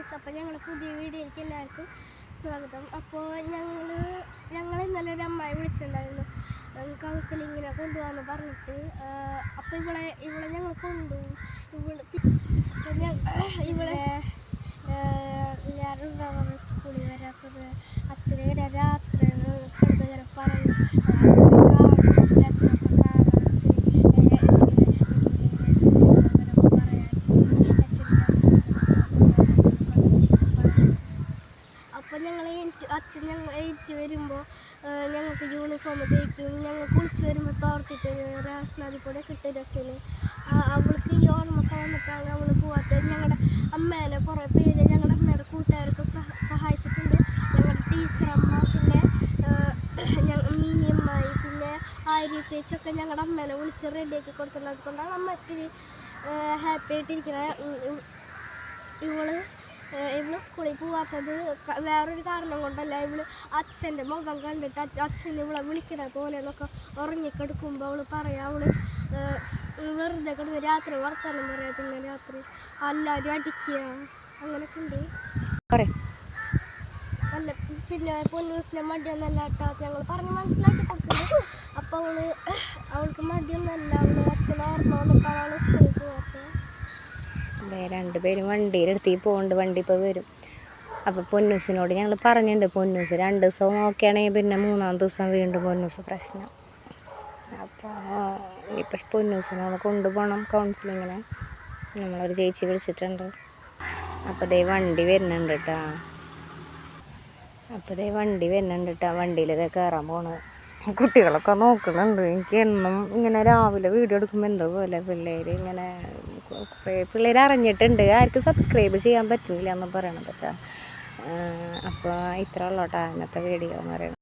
Guys, അപ്പോൾ ഞങ്ങളുടെ പുതിയ വീഡിയോയിലേക്ക് എല്ലാവർക്കും സ്വാഗതം. അപ്പോൾ ഞങ്ങൾ ഇന്നലെ ഒരു അമ്മായി വിളിച്ചിട്ടുണ്ടായിരുന്നു കൗൺസിലിങ്ങിനെ കൊണ്ടുപോകാമെന്ന് പറഞ്ഞിട്ട്. അപ്പോൾ ഇവളെ ഞങ്ങൾ കൊണ്ടുപോകും. ഇവളെ ഞാനുണ്ടാവുന്ന സ്കൂളിൽ വരാത്തത് അച്ഛനെ രാത്രി കിടന്നിങ്ങനെ പറയും. അപ്പോൾ അച്ഛൻ എയ്റ്റ് വരുമ്പോൾ ഞങ്ങൾക്ക് യൂണിഫോം തേക്കും. ഞങ്ങൾ കുളിച്ച് വരുമ്പോൾ തോർത്തിട്ട് രാസ്നാദിപ്പൊടി കിട്ടരും അച്ഛന്. അവൾക്ക് ഈ ഓർമ്മൊക്കെ വന്നിട്ടാണ് അവൾ പോവാത്തത്. ഞങ്ങളുടെ അമ്മേനെ കുറേ പേര് ഞങ്ങളുടെ അമ്മയുടെ കൂട്ടുകാരൊക്കെ സഹായിച്ചിട്ടുണ്ട്. ഞങ്ങളുടെ ടീച്ചറമ്മ, പിന്നെ മിനിയമ്മായി, പിന്നെ ആര്യ ചേച്ചിയൊക്കെ ഞങ്ങളുടെ അമ്മേനെ വിളിച്ച് റെഡിയാക്കി കൊടുത്തിട്ടുള്ളത് കൊണ്ടാണ് അമ്മ ഇത്തിരി ഹാപ്പി ആയിട്ടിരിക്കുന്നത്. ഇവള് സ്കൂളിൽ പോവാത്തത് വേറൊരു കാരണം കൊണ്ടല്ല. അച്ഛൻ്റെ മുഖം കണ്ടിട്ട് അച്ഛൻ ഇവളെ വിളിക്കണ പോലെ എന്നൊക്കെ ഉറങ്ങിക്കെടുക്കുമ്പോൾ അവൾ പറയാം. അവള് വെറുതെ കിടന്ന് രാത്രി വർത്താനം പറയാം. പിന്നെ രാത്രി എല്ലാവരും അടിക്കുക, അങ്ങനെയൊക്കെ ഉണ്ട്. അല്ല, പിന്നെ പൊന്നൂസിനെ മടിയൊന്നല്ല കേട്ടോ, ഞങ്ങൾ പറഞ്ഞ് മനസ്സിലാക്കി കൊടുക്കുന്നത്. അപ്പോൾ അവൾക്ക് മടിയൊന്നല്ല. അച്ഛൻ ഓർമ്മ വന്നിട്ടാണ് അവൾ സ്കൂളിൽ പോവാത്തത്. രണ്ടുപേരും വണ്ടിയിലെടുത്ത് പോകുന്നുണ്ട്. വണ്ടി ഇപ്പോൾ വരും. അപ്പോൾ പൊന്നൂസിനോട് ഞങ്ങൾ പറഞ്ഞിട്ടുണ്ട്, പൊന്നൂസ് 2 ദിവസം ഓക്കെയാണെങ്കിൽ പിന്നെ 3-ാം ദിവസം വീണ്ടും പൊന്നൂസ് പ്രശ്നം. അപ്പോൾ ഇപ്പം പൊന്നൂസിനോട് കൊണ്ടുപോകണം കൗൺസിലിങ്ങിന്. നമ്മളൊരു ചേച്ചി വിളിച്ചിട്ടുണ്ട്. അപ്പോൾ വണ്ടി വരുന്നുണ്ട് കേട്ടോ. വണ്ടിയിൽ കയറാൻ പോണത് കുട്ടികളൊക്കെ നോക്കുന്നുണ്ട്. എനിക്ക് എന്നും ഇങ്ങനെ രാവിലെ വീഡിയോ എടുക്കുമ്പോൾ എന്തോ പോലെ പിള്ളേർ അറിഞ്ഞിട്ടുണ്ട്. ആർക്കും സബ്സ്ക്രൈബ് ചെയ്യാൻ പറ്റുന്നില്ല എന്ന് പറയണത് കേട്ടോ. അപ്പോൾ ഇത്ര ഉള്ളൂ കേട്ടോ ഇന്നത്തെ വീഡിയോ എന്ന് പറയുന്നത്.